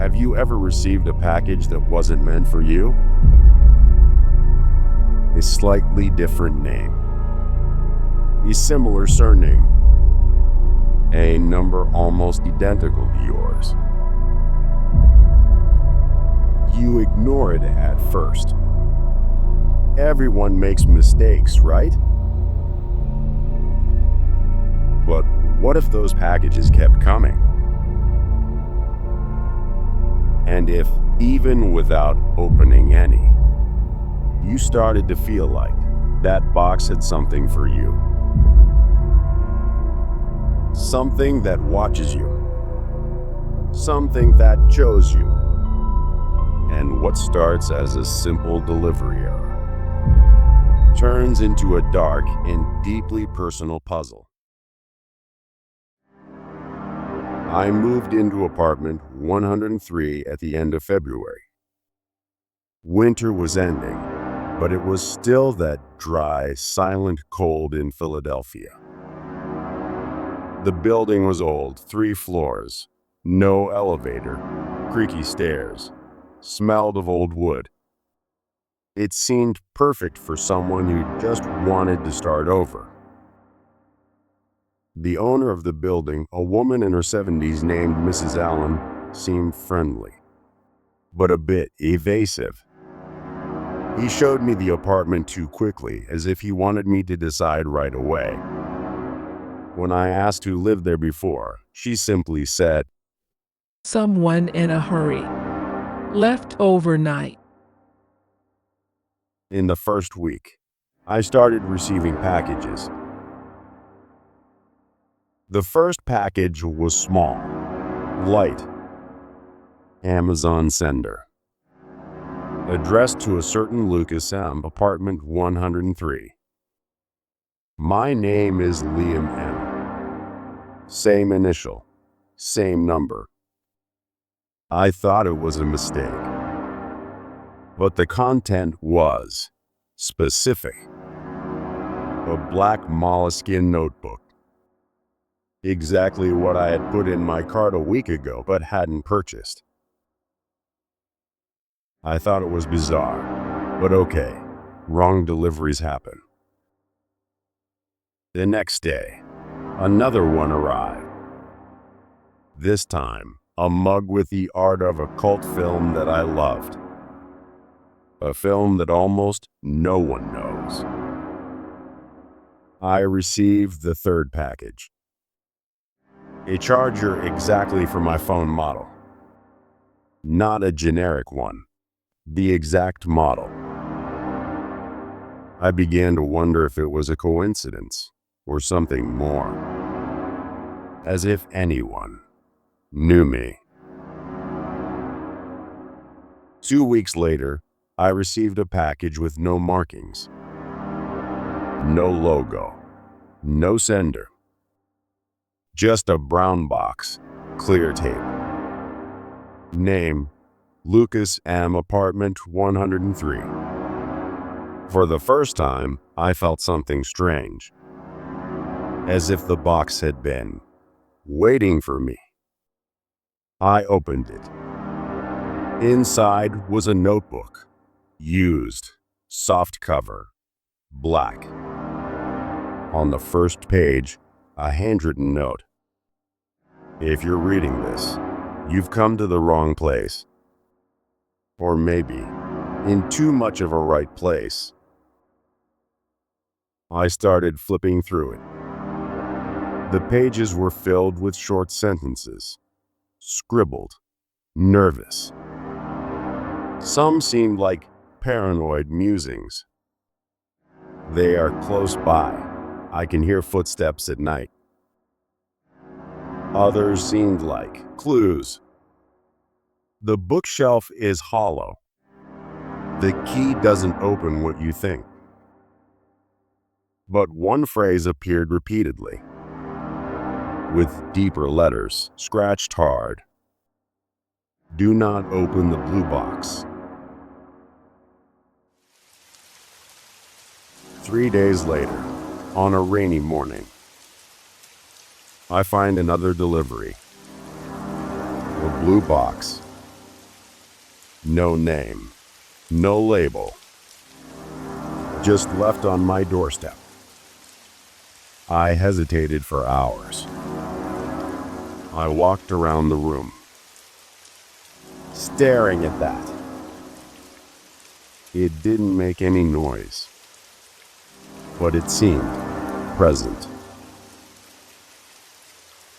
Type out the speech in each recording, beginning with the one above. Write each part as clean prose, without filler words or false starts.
Have you ever received a package that wasn't meant for you? A slightly different name, a similar surname, a number almost identical to yours. You ignore it at first. Everyone makes mistakes, right? But what if those packages kept coming? And if, even without opening any, you started to feel like that box had something for you? Something that watches you. Something that chose you. And what starts as a simple delivery error turns into a dark and deeply personal puzzle. I moved into apartment 103 at the end of February. Winter was ending, but it was still that dry, silent cold in Philadelphia. The building was old, 3 floors, no elevator, creaky stairs, smelled of old wood. It seemed perfect for someone who just wanted to start over. The owner of the building, a woman in her 70s named Mrs. Allen, seemed friendly, but a bit evasive. He showed me the apartment too quickly, as if he wanted me to decide right away. When I asked who lived there before, she simply said, "Someone in a hurry. Left overnight." In the first week, I started receiving packages. The first package was small, light, Amazon sender, addressed to a certain Lucas M., apartment 103. My name is Liam M. Same initial, same number. I thought it was a mistake, but the content was specific. A black moleskin notebook. Exactly what I had put in my cart a week ago but hadn't purchased. I thought it was bizarre, but okay, wrong deliveries happen. The next day, another one arrived. This time, a mug with the art of a cult film that I loved. A film that almost no one knows. I received the third package. A charger exactly for my phone model. Not a generic one, the exact model. I began to wonder if it was a coincidence or something more. As if anyone knew me. 2 weeks later, I received a package with no markings. No logo. No sender. Just a brown box, clear tape. Name, Lucas M., apartment 103. For the first time, I felt something strange. As if the box had been waiting for me. I opened it. Inside was a notebook. Used, soft cover, black. On the first page, a handwritten note. If you're reading this, you've come to the wrong place. Or maybe, in too much of a right place. I started flipping through it. The pages were filled with short sentences, scribbled, nervous. Some seemed like paranoid musings. They are close by. I can hear footsteps at night. Others seemed like clues. The bookshelf is hollow. The key doesn't open what you think. But one phrase appeared repeatedly, with deeper letters, scratched hard. Do not open the blue box. 3 days later, on a rainy morning, I find another delivery. A blue box, No name, no label, just left on my doorstep. I hesitated for hours. I walked around the room, staring at that. It didn't make any noise, but it seemed present.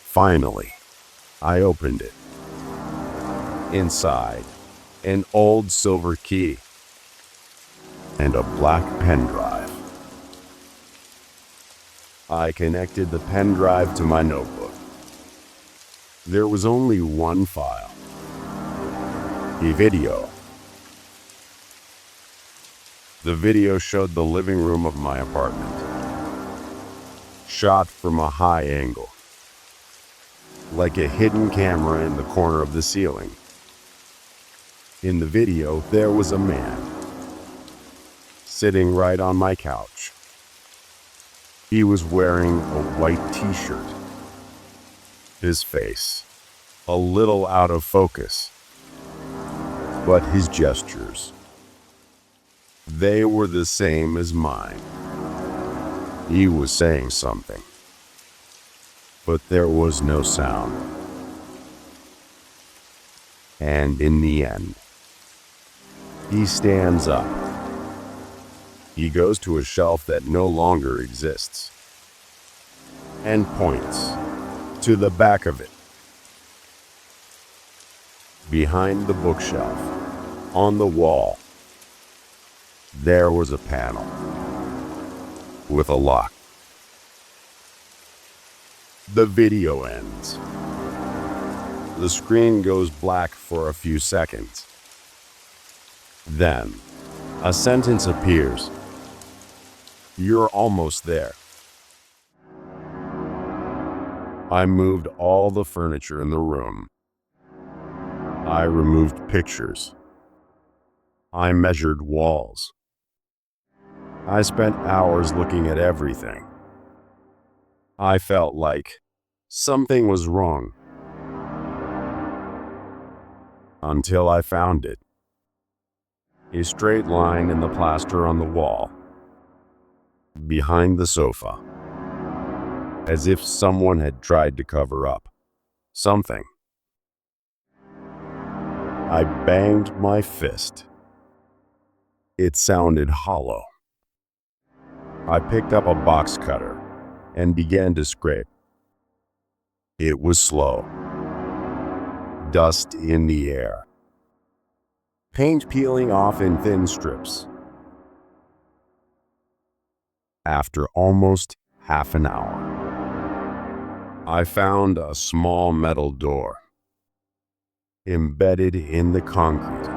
Finally, I opened it. Inside, an old silver key and a black pen drive. I connected the pen drive to my notebook. There was only one file, a video. The video showed the living room of my apartment, shot from a high angle, like a hidden camera in the corner of the ceiling. In the video, there was a man sitting right on my couch. He was wearing a white t-shirt. His face, a little out of focus, but his gestures, they were the same as mine. He was saying something, but there was no sound. And in the end, he stands up. He goes to a shelf that no longer exists and points to the back of it. Behind the bookshelf, on the wall, there was a panel with a lock. The video ends. The screen goes black for a few seconds. Then, a sentence appears. You're almost there. I moved all the furniture in the room. I removed pictures. I measured walls. I spent hours looking at everything. I felt like something was wrong. Until I found it. A straight line in the plaster on the wall, behind the sofa, as if someone had tried to cover up something. I banged my fist. It sounded hollow. I picked up a box cutter and began to scrape. It was slow. Dust in the air. Paint peeling off in thin strips. After almost half an hour, I found a small metal door embedded in the concrete.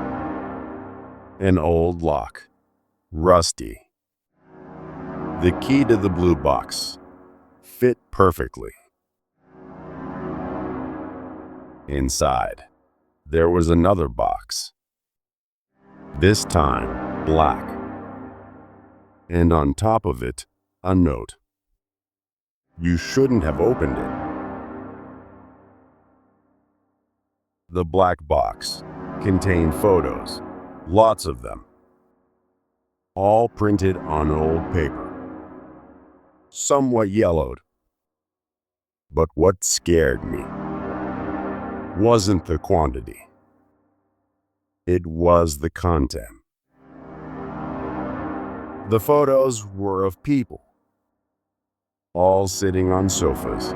An old lock, rusty. The key to the blue box fit perfectly. Inside, there was another box, this time black, and on top of it, a note. You shouldn't have opened it. The black box contained photos, lots of them, all printed on old paper, somewhat yellowed. But what scared me wasn't the quantity. It was the content. The photos were of people, all sitting on sofas,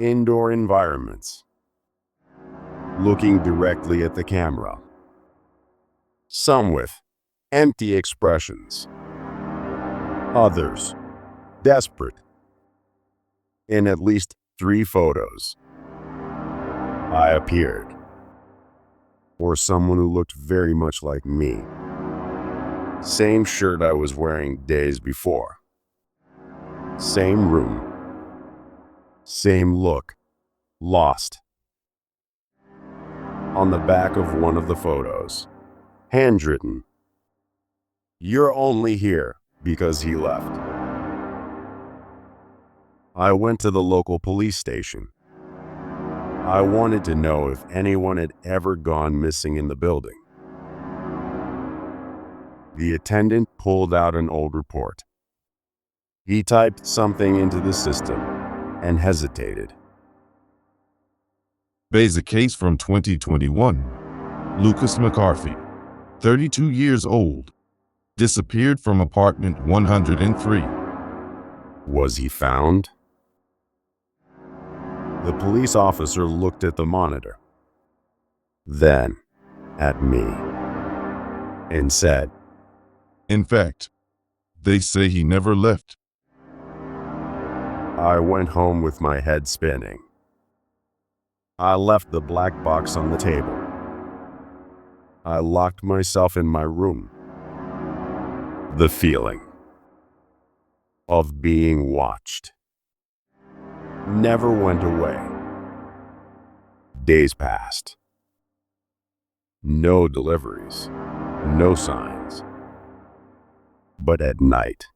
indoor environments, looking directly at the camera. Some with empty expressions, others desperate. In at least 3 photos, I appeared, or someone who looked very much like me. Same shirt I was wearing days before. Same room. Same look. Lost. On the back of one of the photos, handwritten, "You're only here because he left." I went to the local police station. I wanted to know if anyone had ever gone missing in the building. The attendant pulled out an old report. He typed something into the system and hesitated. Basic case from 2021. Lucas McCarthy, 32 years old, disappeared from apartment 103. Was he found? The police officer looked at the monitor, then at me, and said, In fact, they say he never left. I went home with my head spinning. I left the black box on the table. I locked myself in my room. The feeling of being watched never went away. Days passed. No deliveries, no signs. But at night,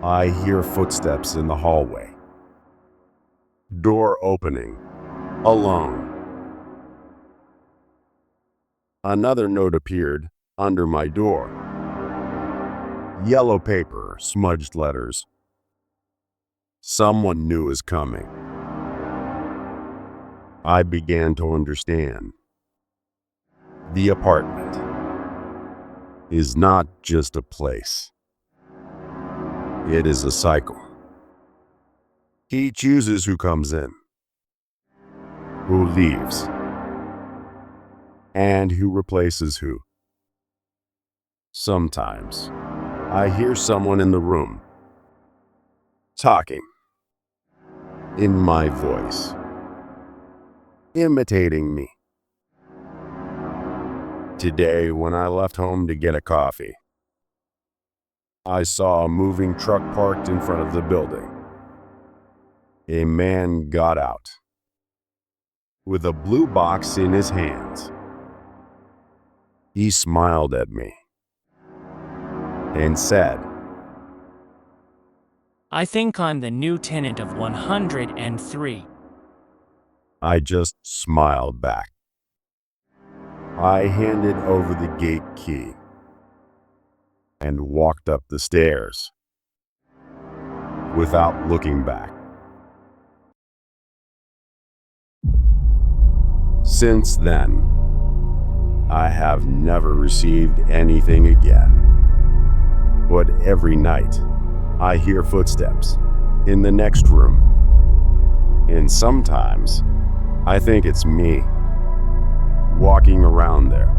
I hear footsteps in the hallway. Door opening, alone. Another note appeared under my door. Yellow paper, smudged letters. Someone new is coming. I began to understand. The apartment is not just a place. It is a cycle. He chooses who comes in, who leaves, and who replaces who. Sometimes I hear someone in the room talking in my voice, imitating me. Today, when I left home to get a coffee, I saw a moving truck parked in front of the building. A man got out with a blue box in his hands. He smiled at me and said, I think I'm the new tenant of 103. I just smiled back. I handed over the gate key and walked up the stairs without looking back. Since then, I have never received anything again. But every night, I hear footsteps in the next room. And sometimes, I think it's me walking around there.